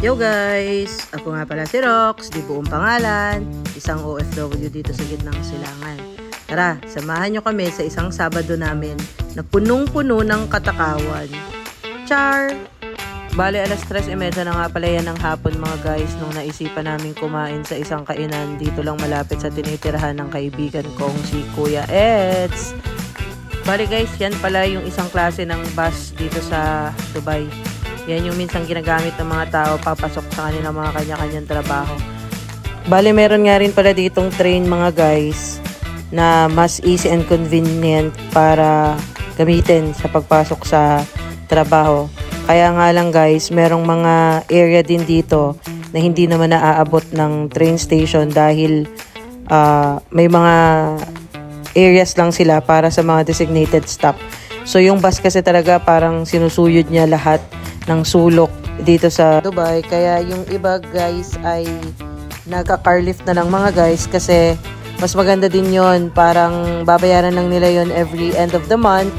Yo guys! Ako nga pala si Rox, di buong pangalan, isang OFW dito sa gitnang silangan. Tara, samahan nyo kami sa isang Sabado namin na punong-puno ng katakawan. Char! Bale, alas 3:30 na nga pala yan ng hapon mga guys nung naisipan namin kumain sa isang kainan dito lang malapit sa tinitirahan ng kaibigan kong si Kuya Eds. Bale guys, yan pala yung isang klase ng bus dito sa Dubai. Yan yung minsan ginagamit ng mga tao papasok sa kanilang mga kanya-kanyang trabaho. Bale, meron nga rin pala ditong train mga guys na mas easy and convenient para gamitin sa pagpasok sa trabaho. Kaya nga lang guys, merong mga area din dito na hindi naman naaabot ng train station dahil may mga areas lang sila para sa mga designated stop. So yung bus kasi talaga parang sinusuyod niya lahat ng sulok dito sa Dubai. Kaya yung iba guys ay nagka-car lift na lang mga guys kasi mas maganda din yon. Parang babayaran lang nila yon every end of the month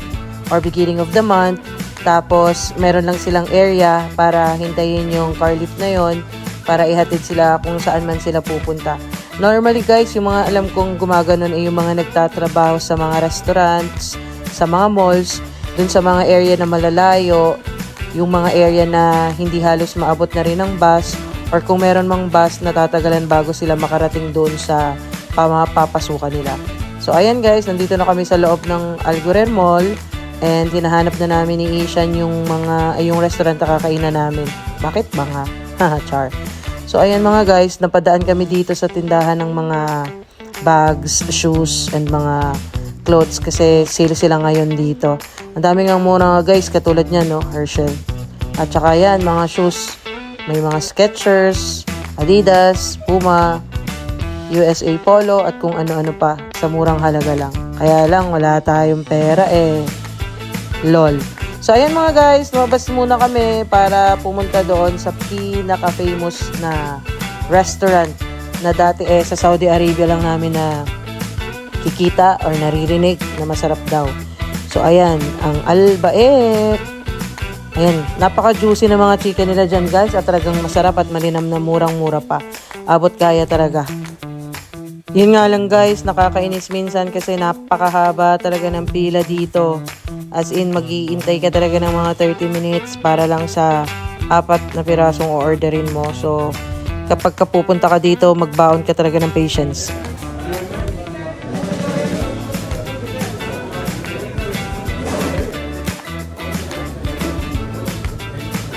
or beginning of the month. Tapos meron lang silang area para hintayin yung car lift na yon para ihatid sila kung saan man sila pupunta. Normally guys, yung mga alam kong gumaganon ay yung mga nagtatrabaho sa mga restaurants, sa mga malls, dun sa mga area na malalayo, yung mga area na hindi halos maabot na rin ng bus, or kung meron mang bus na tatagalan bago sila makarating doon sa papasukan nila. So ayan guys, nandito na kami sa loob ng Al Ghurair Mall and hinahanap na namin ni Ishan yung yung restaurant na kakainan namin. Bakit ba nga? Haha, char. So ayan mga guys, napadaan kami dito sa tindahan ng mga bags, shoes, and mga clothes kasi sale sila ngayon dito. Ang dami nga muna guys, katulad niya no, Herschel. At saka yan, mga shoes. May mga Skechers, Adidas, Puma, USA Polo, at kung ano-ano pa sa murang halaga lang. Kaya lang, wala tayong pera lol. So ayan mga guys, lumabas muna kami para pumunta doon sa pinaka-famous na restaurant na dati sa Saudi Arabia lang namin na kikita or naririnig na masarap daw. So ayan, ang Al Baik. Ayan, napaka-juicy na mga chicken nila dyan guys at talagang masarap at malinam na murang-mura pa. Abot kaya talaga. Yun nga lang guys, nakakainis minsan kasi napakahaba talaga ng pila dito. As in, mag-iintay ka talaga ng mga 30 minutes para lang sa 4 na pirasong o-orderin mo. So, kapag pupunta ka dito, magbaon ka talaga ng patience.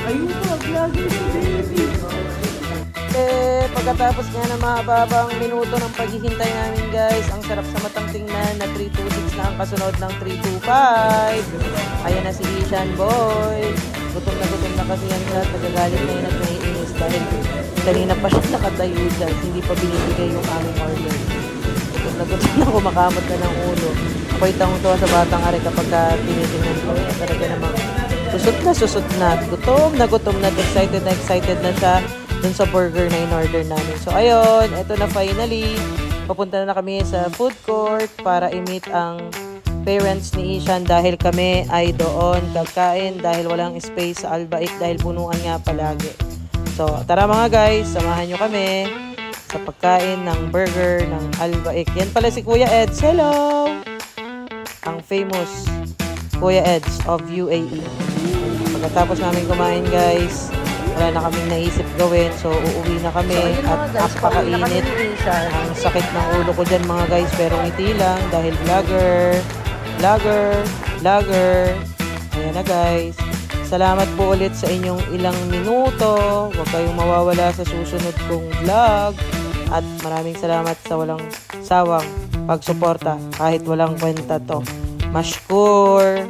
Ayun po, vlogging si baby. Pagkatapos nga ng mahababang minuto ng paghihintay namin guys, ang sarap sa matang tingnan na 326 na ang kasunod ng 325. Ayan na si Ishan Boy. Gutom na kasi yan siya. Nagagalit na yun at naiinis dahil kanina pa siya nakatayo dyan. Hindi pa binibigay yung aming order. Gutom na kumakamot na ng ulo. Ako'y tawang-tuwa sa batang ari kapag tinitingnan ko. Talaga namang susot na. Gutom na. Excited na siya dun sa burger na in-order namin. So, ayun. Ito na finally. Papunta na kami sa food court para i-meet ang parents ni Ishan dahil kami ay doon kakain dahil walang space sa Al Baik dahil punuan nga palagi. So, tara mga guys. Samahan nyo kami sa pagkain ng burger ng Al Baik. Yan pala si Kuya Eds. Hello! Ang famous Kuya Eds of UAE. Pagkatapos namin kumain guys, wala na kaming naisip gawin. So, uuwi na kami at napakainit. Ang sakit ng ulo ko dyan mga guys. Pero ngiti lang dahil vlogger. Ayan na guys. Salamat po ulit sa inyong ilang minuto. Huwag kayong mawawala sa susunod kong vlog. At maraming salamat sa walang sawang pagsuporta kahit walang kwenta to. Mashkur!